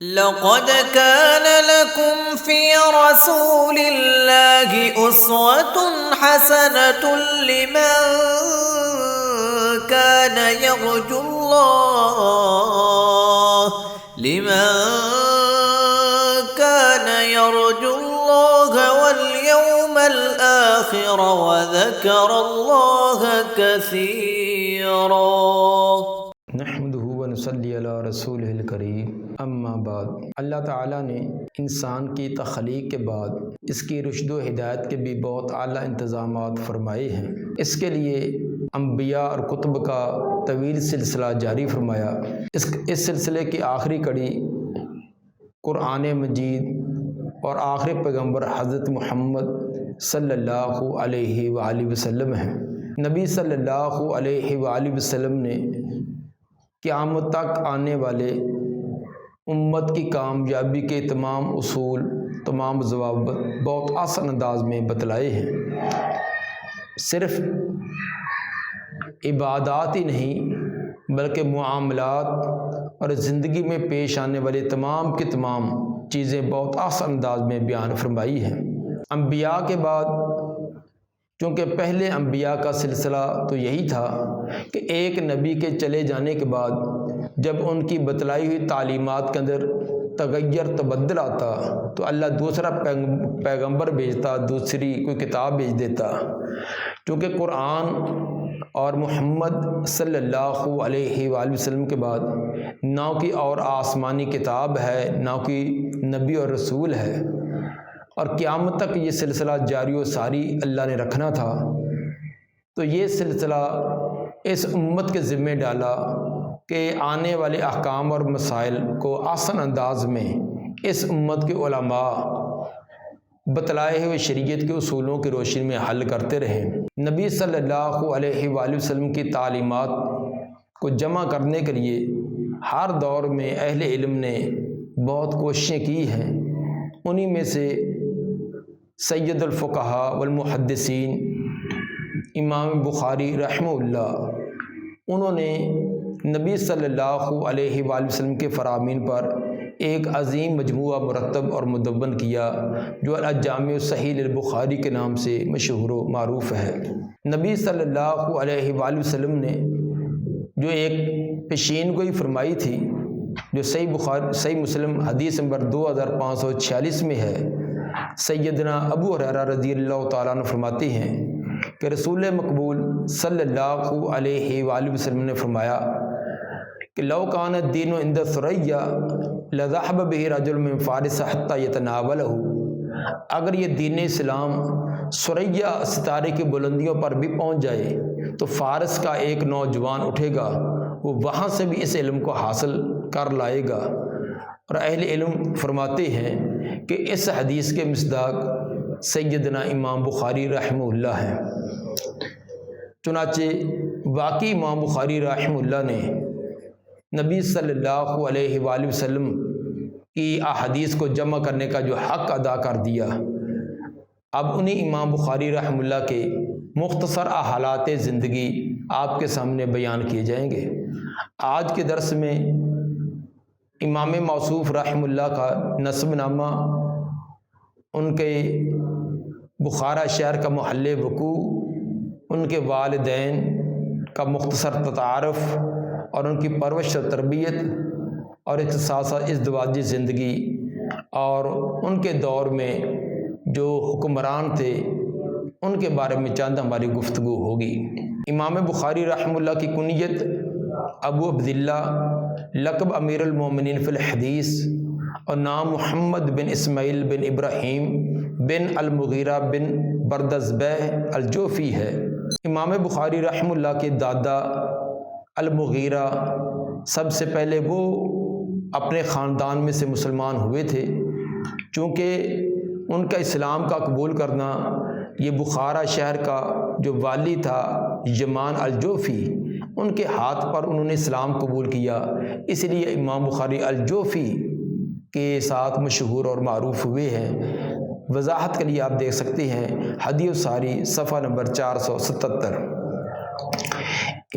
لقد كان لكم في رسول الله أسوة حسنة كان يرجو الله لمن كان يرجو الله واليوم الآخر وذكر الله كثيرا نحمده ونصلی علی رسولہ الکریم اما بعد۔ اللہ تعالیٰ نے انسان کی تخلیق کے بعد اس کی رشد و ہدایت کے بھی بہت اعلیٰ انتظامات فرمائے ہیں۔ اس کے لیے انبیاء اور کتب کا طویل سلسلہ جاری فرمایا۔ اس سلسلے کی آخری کڑی قرآن مجید اور آخری پیغمبر حضرت محمد صلی اللہ علیہ وآلہ وسلم ہے۔ نبی صلی اللہ علیہ وآلہ وسلم نے قیامت تک آنے والے امت کی کامیابی کے تمام اصول، تمام ضوابط بہت آسان انداز میں بتلائے ہیں۔ صرف عبادات ہی نہیں بلکہ معاملات اور زندگی میں پیش آنے والے تمام کی تمام چیزیں بہت آسان انداز میں بیان فرمائی ہیں۔ انبیاء کے بعد چونکہ پہلے انبیاء کا سلسلہ تو یہی تھا کہ ایک نبی کے چلے جانے کے بعد جب ان کی بتلائی ہوئی تعلیمات کے اندر تغیر تبدل آتا تو اللہ دوسرا پیغمبر بھیجتا، دوسری کوئی کتاب بھیج دیتا۔ چونکہ قرآن اور محمد صلی اللہ علیہ وآلہ وسلم کے بعد نہ کوئی اور آسمانی کتاب ہے، نہ کوئی نبی اور رسول ہے، اور قیامت تک یہ سلسلہ جاری و ساری اللہ نے رکھنا تھا، تو یہ سلسلہ اس امت کے ذمہ ڈالا کہ آنے والے احکام اور مسائل کو آسان انداز میں اس امت کے علماء بتلائے ہوئے شریعت کے اصولوں کی روشنی میں حل کرتے رہیں۔ نبی صلی اللہ علیہ وآلہ وسلم کی تعلیمات کو جمع کرنے کے لیے ہر دور میں اہل علم نے بہت کوششیں کی ہیں۔ انہی میں سے سید الفقہاء والمحدثین امام بخاری رحمہ اللہ، انہوں نے نبی صلی اللہ علیہ وآلہ وسلم کے فرامین پر ایک عظیم مجموعہ مرتب اور مدون کیا جو الجامع الصحیح للبخاری کے نام سے مشہور و معروف ہے۔ نبی صلی اللہ علیہ وآلہ وسلم نے جو ایک پیشین گوئی فرمائی تھی جو صحیح مسلم حدیث نمبر 2546 میں ہے، سیدنا ابو ہریرہ رضی اللہ تعالیٰ عنہ فرماتے ہیں کہ رسول مقبول صلی اللہ علیہ وآلہ وسلم نے فرمایا کہ لو کان الدین عند ثریا لذهب به رجل من فارس حتى يتناوله، اگر یہ دین اسلام ثریا ستارے کی بلندیوں پر بھی پہنچ جائے تو فارس کا ایک نوجوان اٹھے گا، وہ وہاں سے بھی اس علم کو حاصل کر لائے گا۔ اور اہل علم فرماتے ہیں کہ اس حدیث کے مصداق سیدنا امام بخاری رحمہ اللہ ہیں۔ چنانچہ واقعی امام بخاری رحمہ اللہ نے نبی صلی اللہ علیہ وآلہ وسلم کی احادیث کو جمع کرنے کا جو حق ادا کر دیا۔ اب انہی امام بخاری رحمہ اللہ کے مختصر حالات زندگی آپ کے سامنے بیان کیے جائیں گے۔ آج کے درس میں امام موصوف رحمہ اللہ کا نسب نامہ، ان کے بخارا شہر کا محل وقوع، ان کے والدین کا مختصر تعارف اور ان کی پرورش و تربیت اور اختصاص ازدواجی زندگی اور ان کے دور میں جو حکمران تھے ان کے بارے میں چند ہماری گفتگو ہوگی۔ امام بخاری رحمہ اللہ کی کنیت ابو عبداللہ، لقب امیر المومنین فی الحدیث، اور نام محمد بن اسماعیل بن ابراہیم بن المغیرہ بن بردزبہ الجوفی ہے۔ امام بخاری رحمہ اللہ کے دادا المغیرہ سب سے پہلے وہ اپنے خاندان میں سے مسلمان ہوئے تھے، چونکہ ان کا اسلام کا قبول کرنا یہ بخارا شہر کا جو والی تھا یمان الجوفی، ان کے ہاتھ پر انہوں نے اسلام قبول کیا، اس لیے امام بخاری الجوفی کے ساتھ مشہور اور معروف ہوئے ہیں۔ وضاحت کے لیے آپ دیکھ سکتے ہیں حدیث ساری صفحہ نمبر 477۔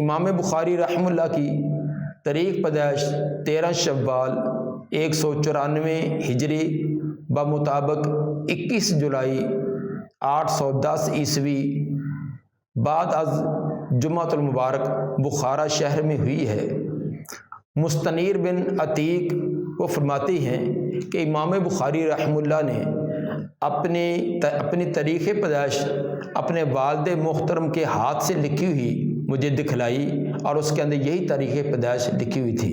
امام بخاری رحمہ اللہ کی تاریخ پیدائش 13 شوال 194 ہجری بمطابق 21 جولائی 810 عیسوی بعد از جمعۃ المبارک بخارا شہر میں ہوئی ہے۔ مستنیر بن عتیق وہ فرماتی ہیں کہ امام بخاری رحمہ اللہ نے اپنی تاریخ پیدائش اپنے والد محترم کے ہاتھ سے لکھی ہوئی مجھے دکھلائی اور اس کے اندر یہی تاریخ پیدائش لکھی ہوئی تھی۔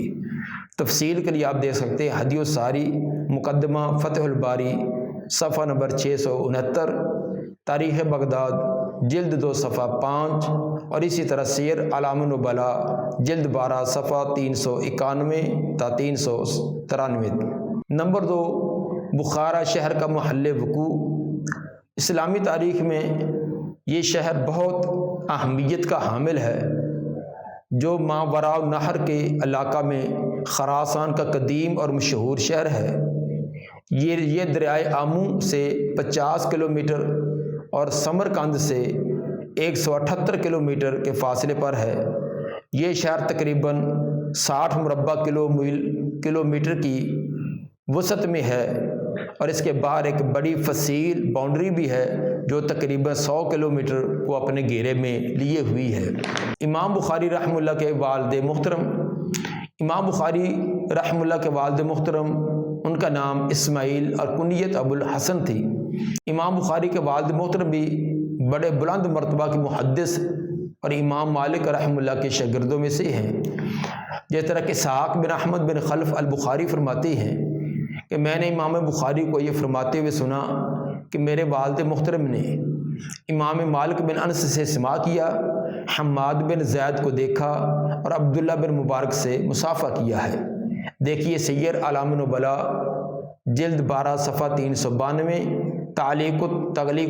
تفصیل کے لیے آپ دیکھ سکتے ہیں ہدی الساری مقدمہ فتح الباری صفحہ نمبر 669، تاریخ بغداد جلد 2 صفحہ 5، اور اسی طرح سیر اعلام النبلاء جلد 12 صفحہ 391 تا 393۔ نمبر 2، بخارا شہر کا محل وقوع۔ اسلامی تاریخ میں یہ شہر بہت اہمیت کا حامل ہے، جو ماوراء النہر کے علاقہ میں خراسان کا قدیم اور مشہور شہر ہے۔ یہ دریائے آمو سے 50 کلومیٹر اور سمرقند سے 178 کلومیٹر کے فاصلے پر ہے۔ یہ شہر تقریباً 60 مربع کلومیٹر کی وسعت میں ہے، اور اس کے باہر ایک بڑی فصیل باؤنڈری بھی ہے جو تقریباً 100 کلومیٹر کو اپنے گھیرے میں لیے ہوئی ہے۔ امام بخاری رحمہ اللہ کے والد محترم، ان کا نام اسماعیل اور کنیت ابو الحسن تھی۔ امام بخاری کے والد محترم بھی بڑے بلند مرتبہ کے محدث اور امام مالک رحمہ اللہ کے شاگردوں میں سے ہیں۔ جس طرح کہ اسحاق بن احمد بن خلف البخاری فرماتی ہیں کہ میں نے امام بخاری کو یہ فرماتے ہوئے سنا کہ میرے والد محترم نے امام مالک بن انس سے سماع کیا، حماد بن زید کو دیکھا اور عبداللہ بن مبارک سے مصافحہ کیا ہے۔ دیکھیے سیر اعلام النبلاء جلد 12 صفحہ 392، تغلیق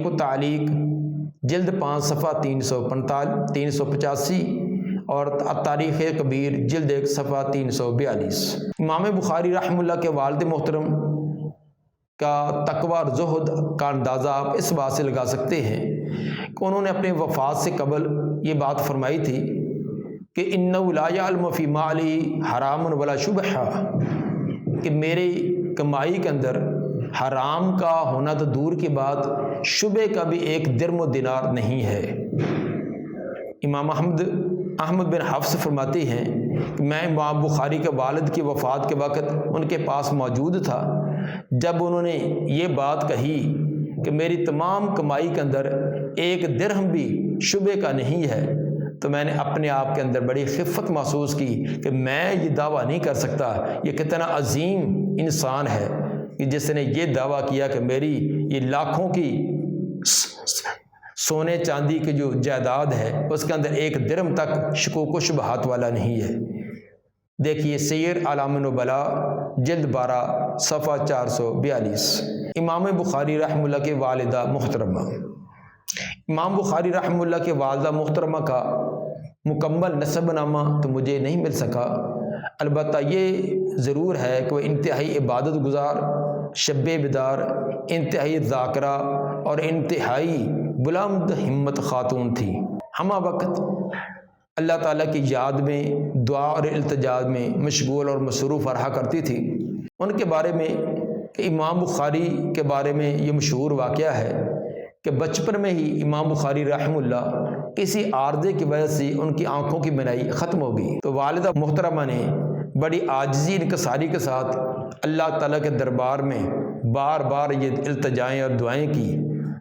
و تعلیق جلد 5 صفحہ 385، اور تاریخ کبیر جلد 1 صفحہ 342۔ امام بخاری رحمہ اللہ کے والد محترم کا تقوی اور زہد کا اندازہ آپ اس بات سے لگا سکتے ہیں کہ انہوں نے اپنے وفات سے قبل یہ بات فرمائی تھی کہ اِنَّهُ لَا يَعْلَمُ فِي مَالِهِ حَرَامٌ وَلَا شُبْهَةٌ، کہ میری کمائی کے اندر حرام کا ہونا تو دور کی بات، شبہ کا بھی ایک درم و دینار نہیں ہے۔ امام احمد بن حفص فرماتی ہیں کہ میں امام بخاری کے والد کی وفات کے وقت ان کے پاس موجود تھا، جب انہوں نے یہ بات کہی کہ میری تمام کمائی کے اندر ایک درہم بھی شبہ کا نہیں ہے، تو میں نے اپنے آپ کے اندر بڑی خفت محسوس کی کہ میں یہ دعویٰ نہیں کر سکتا۔ یہ کتنا عظیم انسان ہے کہ جس نے یہ دعویٰ کیا کہ میری یہ لاکھوں کی سونے چاندی کی جو جائیداد ہے اس کے اندر ایک درہم تک شکوک و شبہات والا نہیں ہے۔ دیکھیے سیر اعلام النبلاء جلد 12 صفحہ 442۔ امام بخاری رحمہ اللہ کے والدہ محترمہ، امام بخاری رحمہ اللہ کے والدہ محترمہ کا مکمل نسب نامہ تو مجھے نہیں مل سکا، البتہ یہ ضرور ہے کہ وہ انتہائی عبادت گزار، شب بیدار، انتہائی ذاکرہ اور انتہائی بلند ہمت خاتون تھی۔ ہمہ وقت اللہ تعالیٰ کی یاد میں، دعا اور التجا میں مشغول اور مصروف رہا کرتی تھی۔ ان کے بارے میں کہ امام بخاری کے بارے میں یہ مشہور واقعہ ہے کہ بچپن میں ہی امام بخاری رحمہ اللہ کسی عارضے کی وجہ سے ان کی آنکھوں کی بینائی ختم ہو گئی، تو والدہ محترمہ نے بڑی عاجزی انکساری کے ساتھ اللہ تعالیٰ کے دربار میں بار بار یہ التجائیں اور دعائیں کی۔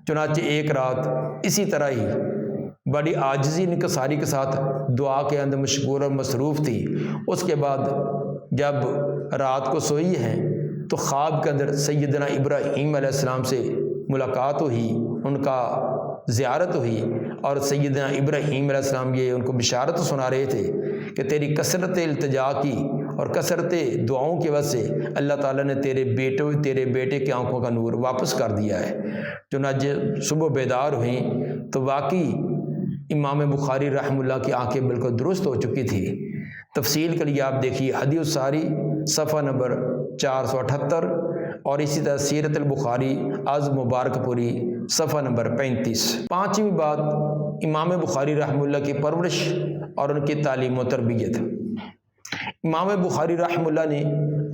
چنانچہ ایک رات اسی طرح ہی بڑی عاجزی انکساری کے ساتھ دعا کے اندر مشغول اور مصروف تھی۔ اس کے بعد جب رات کو سوئی ہیں تو خواب کے اندر سیدنا ابراہیم علیہ السلام سے ملاقات ہوئی، ان کا زیارت ہوئی، اور سیدنا ابراہیم علیہ السلام یہ ان کو بشارت سنا رہے تھے کہ تیری کثرت التجا کی اور کثرت دعاؤں کی وجہ سے اللہ تعالیٰ نے تیرے بیٹے کی آنکھوں کا نور واپس کر دیا ہے۔ چنانچہ صبح بیدار ہوئیں تو واقعی امام بخاری رحمہ اللہ کی آنکھیں بالکل درست ہو چکی تھی۔ تفصیل کے لیے آپ دیکھیے ہدی الساری صفحہ نمبر 478، اور اسی طرح سیرت البخاری از مبارک پوری صفحہ نمبر 35۔ پانچویں بات، امام بخاری رحمہ اللہ کی پرورش اور ان کی تعلیم و تربیت۔ امام بخاری رحمہ اللہ نے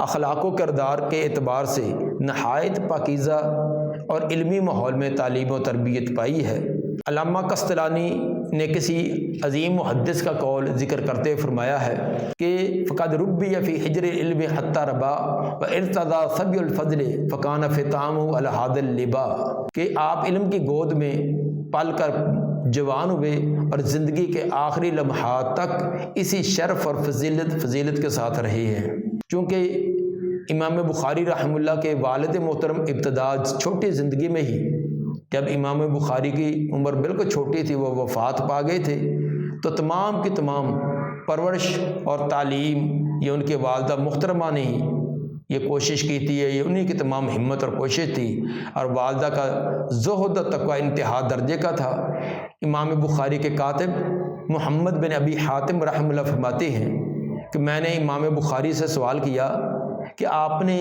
اخلاق و کردار کے اعتبار سے نہایت پاکیزہ اور علمی ماحول میں تعلیم و تربیت پائی ہے۔ علامہ قسطلانی نے کسی عظیم محدث کا قول ذکر کرتے ہوئے فرمایا ہے کہ فقد ربی فی حجر العلم حتی ربا و ارتضی صبی الفضل فکان فتامہ علی ھذا اللبا، کہ آپ علم کی گود میں پل کر جوان ہوئے اور زندگی کے آخری لمحات تک اسی شرف اور فضیلت کے ساتھ رہے ہیں۔ چونکہ امام بخاری رحمہ اللہ کے والد محترم ابتدا چھوٹی زندگی میں ہی، جب امام بخاری کی عمر بالکل چھوٹی تھی، وہ وفات پا گئے تھے، تو تمام کی تمام پرورش اور تعلیم یہ ان کے والدہ محترمہ نے ہی یہ کوشش کی تھی، یہ انہی کی تمام ہمت اور کوشش تھی، اور والدہ کا زہد و تقوی انتہا درجے کا تھا۔ امام بخاری کے کاتب محمد بن ابی حاتم رحمہ اللہ فرماتے ہیں کہ میں نے امام بخاری سے سوال کیا کہ آپ نے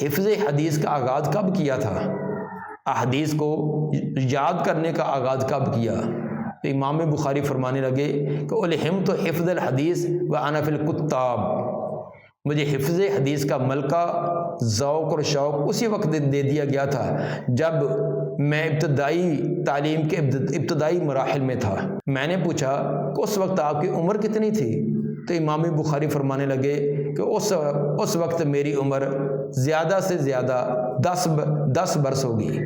حفظ حدیث کا آغاز کب کیا تھا، احادیث کو یاد کرنے کا آغاز کب کیا؟ تو امام بخاری فرمانے لگے کہ الہمت حفظ الحدیث وانا فی الکتاب، مجھے حفظ حدیث کا ملکہ ذوق اور شوق اسی وقت دے دیا گیا تھا جب میں ابتدائی تعلیم کے ابتدائی مراحل میں تھا۔ میں نے پوچھا کہ اس وقت آپ کی عمر کتنی تھی؟ تو امام بخاری فرمانے لگے کہ اس وقت میری عمر زیادہ سے زیادہ 10 برس ہوگی۔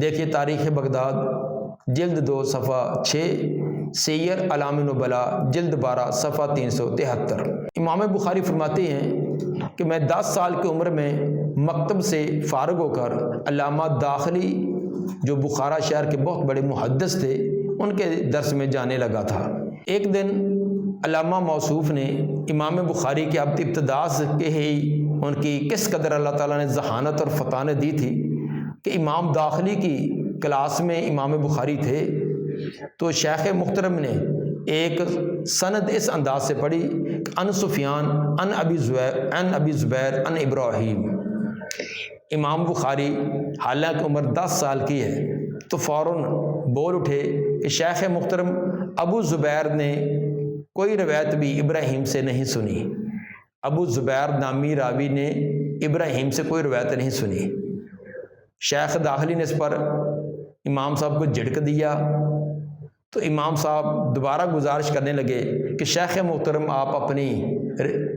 دیکھیے تاریخ بغداد جلد 2 صفحہ 6، سیر اعلام نبلا جلد 12 صفحہ 373۔ امام بخاری فرماتے ہیں کہ میں 10 سال کی عمر میں مکتب سے فارغ ہو کر علامہ داخلی جو بخارا شہر کے بہت بڑے محدث تھے ان کے درس میں جانے لگا تھا۔ ایک دن علامہ موصوف نے امام بخاری کی ابتدا کے ہی ان کی کس قدر اللہ تعالیٰ نے ذہانت اور فطانت دی تھی کہ امام داخلی کی کلاس میں امام بخاری تھے، تو شیخ محترم نے ایک سند اس انداز سے پڑھی کہ ان سفیان ان ابی زبیر ان ابراہیم۔ امام بخاری حالانکہ عمر 10 سال کی ہے تو فوراً بول اٹھے کہ شیخ محترم ابو زبیر نے کوئی روایت بھی ابراہیم سے نہیں سنی، ابو زبیر نامی راوی نے ابراہیم سے کوئی روایت نہیں سنی۔ شیخ داخلی نے اس پر امام صاحب کو جھڑک دیا، تو امام صاحب دوبارہ گزارش کرنے لگے کہ شیخ محترم آپ اپنی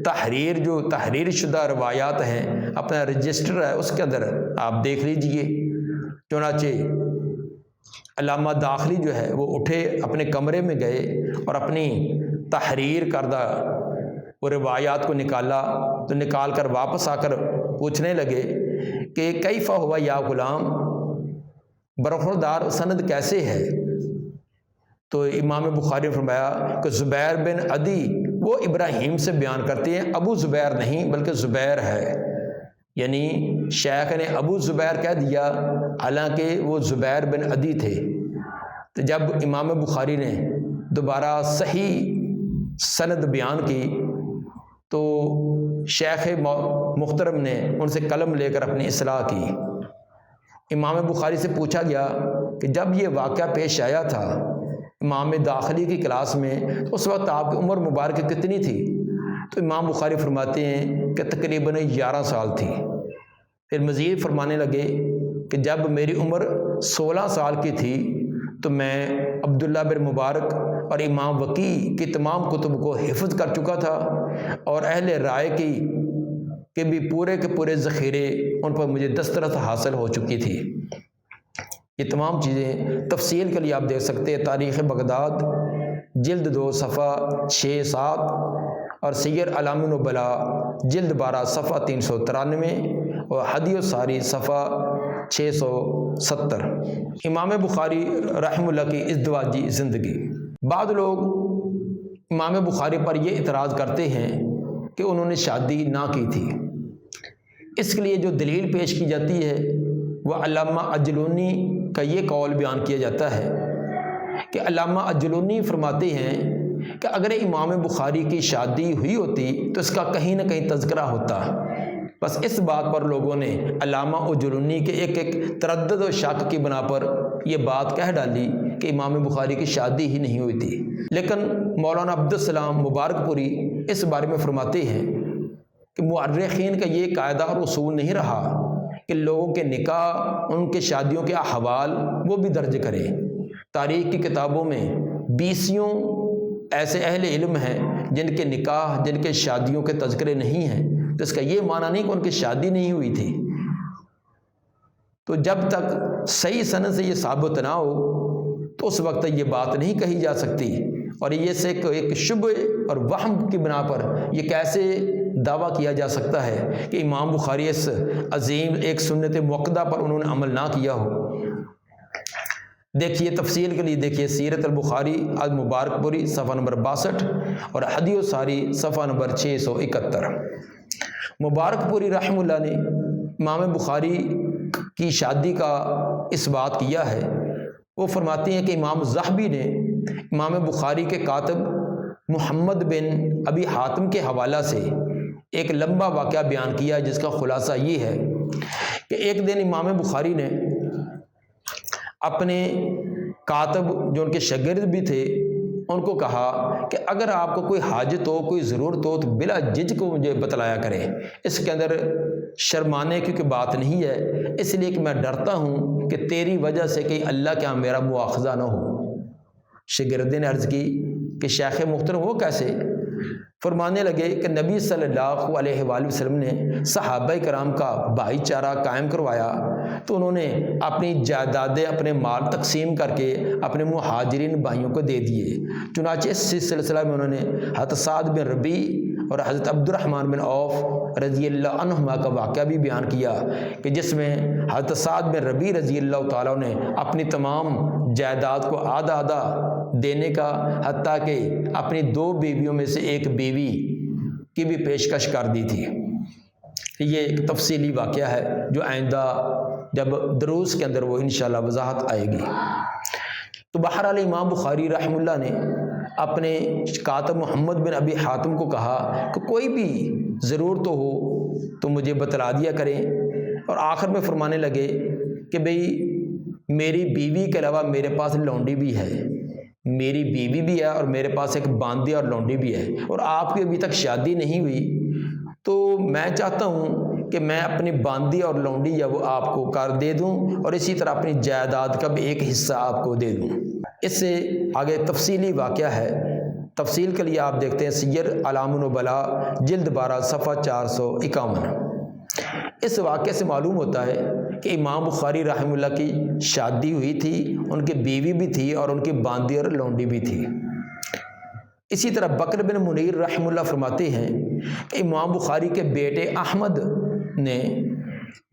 تحریر شدہ روایات ہیں، اپنا رجسٹر ہے اس کے اندر آپ دیکھ لیجئے۔ چنانچہ علامہ داخلی جو ہے وہ اٹھے، اپنے کمرے میں گئے اور اپنی تحریر کردہ وہ روایات کو نکالا، تو نکال کر واپس آ کر پوچھنے لگے کہ کیفا ہوا یا غلام، برخوردار سند کیسے ہے؟ تو امام بخاری نے فرمایا کہ زبیر بن عدی وہ ابراہیم سے بیان کرتے ہیں، ابو زبیر نہیں بلکہ زبیر ہے، یعنی شیخ نے ابو زبیر کہہ دیا حالانکہ وہ زبیر بن عدی تھے۔ تو جب امام بخاری نے دوبارہ صحیح سند بیان کی تو شیخ محترم نے ان سے قلم لے کر اپنی اصلاح کی۔ امام بخاری سے پوچھا گیا کہ جب یہ واقعہ پیش آیا تھا امام داخلی کی کلاس میں تو اس وقت آپ کی عمر مبارک کتنی تھی؟ تو امام بخاری فرماتے ہیں کہ تقریباً 11 سال تھی۔ پھر مزید فرمانے لگے کہ جب میری عمر 16 سال کی تھی تو میں عبداللہ بن مبارک اور امام وقی کی تمام کتب کو حفظ کر چکا تھا، اور اہل رائے کے بھی پورے کے پورے ذخیرے ان پر مجھے دسترس حاصل ہو چکی تھی۔ یہ تمام چیزیں تفصیل کے لیے آپ دیکھ سکتے ہیں تاریخ بغداد جلد 2 صفحہ 6-7 اور سیر اعلام نبلا جلد 12 صفحہ 393 اور ہدی الساری صفحہ 670۔ امام بخاری رحمہ اللہ کی ازدواجی زندگی۔ بعض لوگ امام بخاری پر یہ اعتراض کرتے ہیں کہ انہوں نے شادی نہ کی تھی۔ اس کے لیے جو دلیل پیش کی جاتی ہے وہ علامہ اجلونی کا یہ قول بیان کیا جاتا ہے کہ علامہ اجلونی فرماتے ہیں کہ اگر امام بخاری کی شادی ہوئی ہوتی تو اس کا کہیں نہ کہیں تذکرہ ہوتا، بس اس بات پر لوگوں نے علامہ اجلونی کے ایک تردد و شک کی بنا پر یہ بات کہہ ڈالی کہ امام بخاری کی شادی ہی نہیں ہوئی تھی۔ لیکن مولانا عبدالسلام مبارک پوری اس بارے میں فرماتے ہیں کہ مورخین کا یہ قاعدہ اور اصول نہیں رہا کہ لوگوں کے نکاح، ان کے شادیوں کے احوال وہ بھی درج کریں۔ تاریخ کی کتابوں میں 20 ایسے اہل علم ہیں جن کے نکاح، جن کے شادیوں کے تذکرے نہیں ہیں، تو اس کا یہ معنی نہیں کہ ان کی شادی نہیں ہوئی تھی۔ تو جب تک صحیح سند سے یہ ثابت نہ ہو تو اس وقت یہ بات نہیں کہی جا سکتی، اور یہ سے ایک شبہ اور وہم کی بنا پر یہ کیسے دعویٰ کیا جا سکتا ہے کہ امام بخاری اس عظیم ایک سنت موقدہ پر انہوں نے عمل نہ کیا ہو۔ دیکھیے تفصیل کے لیے دیکھیے سیرت البخاری المبارک پوری صفحہ نمبر 62 اور ہدی الساری صفحہ نمبر 671۔ مبارک پوری رحمہ اللہ نے امام بخاری کی شادی کا اس بات کیا ہے۔ وہ فرماتے ہیں کہ امام ذہبی نے امام بخاری کے کاتب محمد بن ابی حاتم کے حوالہ سے ایک لمبا واقعہ بیان کیا، جس کا خلاصہ یہ ہے کہ ایک دن امام بخاری نے اپنے کاتب جو ان کے شاگرد بھی تھے ان کو کہا کہ اگر آپ کو کوئی حاجت ہو، کوئی ضرورت ہو تو بلا جھجک کو مجھے بتلایا کریں، اس کے اندر شرمانے کی کوئی بات نہیں ہے، اس لیے کہ میں ڈرتا ہوں کہ تیری وجہ سے کہ اللہ کے ہاں میرا مواخذہ نہ ہو۔ شاگرد نے عرض کی کہ شیخ محترم وہ کیسے؟ فرمانے لگے کہ نبی صلی اللہ علیہ وآلہ وسلم نے صحابہ کرام کا بھائی چارہ قائم کروایا تو انہوں نے اپنی جائیدادیں، اپنے مال تقسیم کر کے اپنے مہاجرین بھائیوں کو دے دیے۔ چنانچہ اس سلسلہ میں انہوں نے حضرت سعد بن ربیع اور حضرت عبد الرحمن بن عوف رضی اللہ عنہما کا واقعہ بھی بیان کیا کہ جس میں حضرت سعد بن ربیع رضی اللہ تعالیٰ نے اپنی تمام جائیداد کو آدھا آدھا دینے کا، حتیٰ کہ اپنی 2 بیویوں میں سے ایک بیوی کی بھی پیشکش کر دی تھی۔ یہ ایک تفصیلی واقعہ ہے جو آئندہ جب دروس کے اندر وہ انشاءاللہ وضاحت آئے گی۔ تو بہرحال امام بخاری رحمہ اللہ نے اپنے کاتب محمد بن ابی حاتم کو کہا کہ کوئی بھی ضرورت ہو تو مجھے بتلا دیا کریں، اور آخر میں فرمانے لگے کہ بھئی میری بیوی کے علاوہ میرے پاس لونڈی بھی ہے، میری بیوی بھی ہے اور میرے پاس ایک باندی اور لونڈی بھی ہے، اور آپ کی ابھی تک شادی نہیں ہوئی، تو میں چاہتا ہوں کہ میں اپنی باندی اور لونڈی یا وہ آپ کو کر دے دوں، اور اسی طرح اپنی جائیداد کا بھی ایک حصہ آپ کو دے دوں۔ اس سے آگے تفصیلی واقعہ ہے، تفصیل کے لیے آپ دیکھتے ہیں سیر اعلام النبلاء جلد 12 صفحہ 451۔ اس واقعے سے معلوم ہوتا ہے کہ امام بخاری رحمہ اللہ کی شادی ہوئی تھی، ان کی بیوی بھی تھی اور ان کی باندی اور لونڈی بھی تھی۔ اسی طرح بکر بن منیر رحمہ اللہ فرماتے ہیں کہ امام بخاری کے بیٹے احمد نے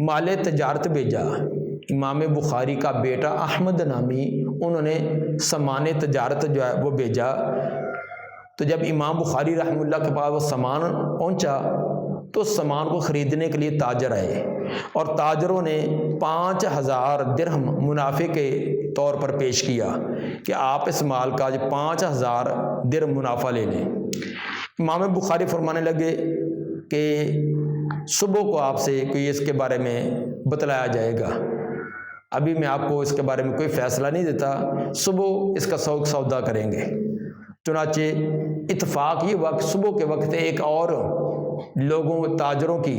مال تجارت بھیجا۔ امام بخاری کا بیٹا احمد نامی انہوں نے سامان تجارت جو ہے وہ بھیجا، تو جب امام بخاری رحمہ اللہ کے پاس وہ سامان پہنچا تو اس سامان کو خریدنے کے لیے تاجر آئے، اور تاجروں نے 5000 درہم منافع کے طور پر پیش کیا کہ آپ اس مال کا 5000 درہم منافع لے لیں۔ امام بخاری فرمانے لگے کہ صبح کو آپ سے کوئی اس کے بارے میں بتلایا جائے گا، ابھی میں آپ کو اس کے بارے میں کوئی فیصلہ نہیں دیتا، صبح اس کا سودا کریں گے۔ چنانچہ اتفاق یہ وقت صبح کے وقت ایک اور لوگوں تاجروں کی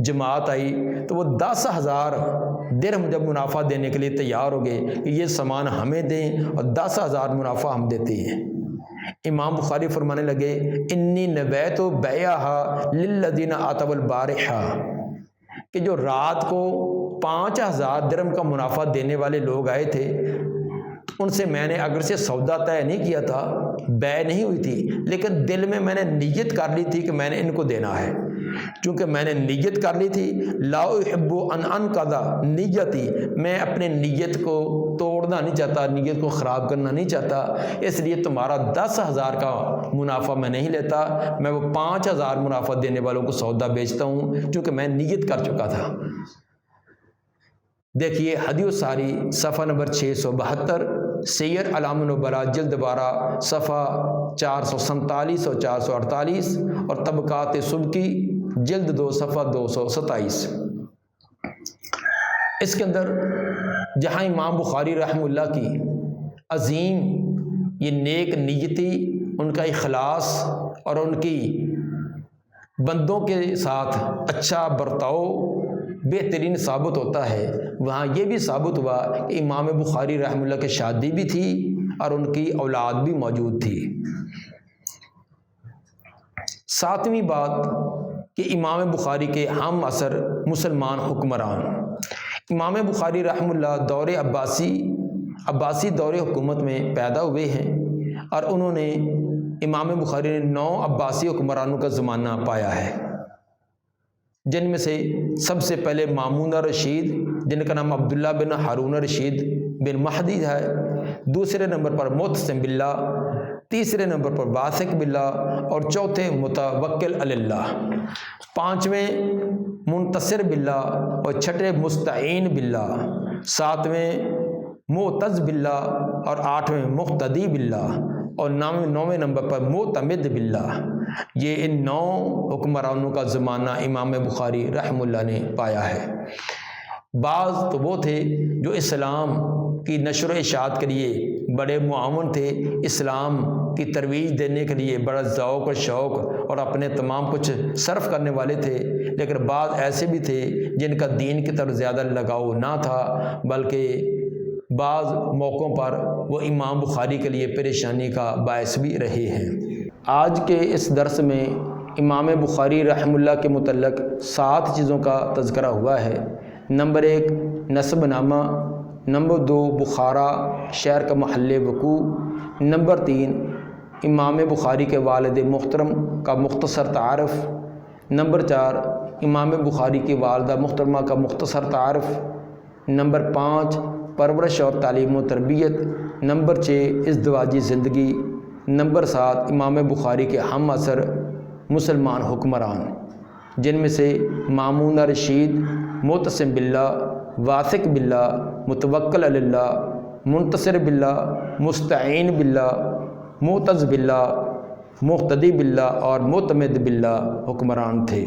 جماعت آئی، تو وہ 10,000 درہم جب منافع دینے کے لیے تیار ہو گئے کہ یہ سامان ہمیں دیں اور 10,000 منافع ہم دیتے ہیں۔ امام بخاری فرمانے لگے انی نویت بیعہا للذین آتوا البارحہ، کہ جو رات کو 5000 درہم کا منافع دینے والے لوگ آئے تھے، ان سے میں نے اگرچہ سودا طے نہیں کیا تھا، بیع نہیں ہوئی تھی، لیکن دل میں میں نے نیت کر لی تھی کہ میں نے ان کو دینا ہے۔ چونکہ میں نے نیت کر لی تھی، لا احب ان انقض نیتی، میں اپنے نیت کو توڑنا نہیں چاہتا، نیت کو خراب کرنا نہیں چاہتا، اس لیے تمہارا 10,000 کا منافع میں نہیں لیتا، میں وہ 5,000 منافع دینے والوں کو سودا بیچتا ہوں، چونکہ میں نیت کر چکا تھا۔ دیکھیے ہدی الساری صفحہ نمبر 672، سیر اعلام النبلاء جلد 12 صفحہ 447 اور 448، اور طبقات سبکی جلد 2 صفحہ 227۔ اس کے اندر جہاں امام بخاری رحمہ اللہ کی عظیم یہ نیک نیتی، ان کا اخلاص اور ان کی بندوں کے ساتھ اچھا برتاؤ بہترین ثابت ہوتا ہے، وہاں یہ بھی ثابت ہوا کہ امام بخاری رحمہ اللہ کی شادی بھی تھی اور ان کی اولاد بھی موجود تھی۔ ساتویں بات کہ امام بخاری کے ہم عصر مسلمان حکمران، امام بخاری رحمہ اللہ دور عباسی دور حکومت میں پیدا ہوئے ہیں اور انہوں نے امام بخاری نے 9 عباسی حکمرانوں کا زمانہ پایا ہے، جن میں سے سب سے پہلے مامون رشید جن کا نام عبداللہ بن ہارون رشید بن مہدی ہے، دوسرے نمبر پر معتصم باللہ، تیسرے نمبر پر واثق باللہ اور چوتھے متوکل علی اللہ، پانچویں منتصر باللہ اور چھٹے مستعین باللہ، ساتویں معتز باللہ اور آٹھویں مقتدی باللہ اور نویں نمبر پر معتمد باللہ۔ یہ ان 9 حکمرانوں کا زمانہ امام بخاری رحمہ اللہ نے پایا ہے۔ بعض تو وہ تھے جو اسلام کی نشر و اشاعت کے لیے بڑے معاون تھے، اسلام کی ترویج دینے کے لیے بڑا ذوق اور شوق اور اپنے تمام کچھ صرف کرنے والے تھے، لیکن بعض ایسے بھی تھے جن کا دین کی طرف زیادہ لگاؤ نہ تھا، بلکہ بعض موقعوں پر وہ امام بخاری کے لیے پریشانی کا باعث بھی رہے ہیں۔ آج کے اس درس میں امام بخاری رحمہ اللہ کے متعلق 7 چیزوں کا تذکرہ ہوا ہے۔ نمبر 1 نسب نامہ، نمبر 2 بخارا شہر کا محل وقوع، نمبر 3 امام بخاری کے والد محترم کا مختصر تعارف، نمبر 4 امام بخاری کی والدہ محترمہ کا مختصر تعارف، نمبر 5 پرورش اور تعلیم و تربیت، نمبر 6 ازدواجی زندگی، نمبر 7 امام بخاری کے ہم عصر مسلمان حکمران، جن میں سے مامون رشید، معتصم باللہ، واثق باللہ، متوکل علی اللہ، منتصر باللہ، مستعین باللہ، معتز باللہ، مقتدی باللہ اور معتمد باللہ حکمران تھے۔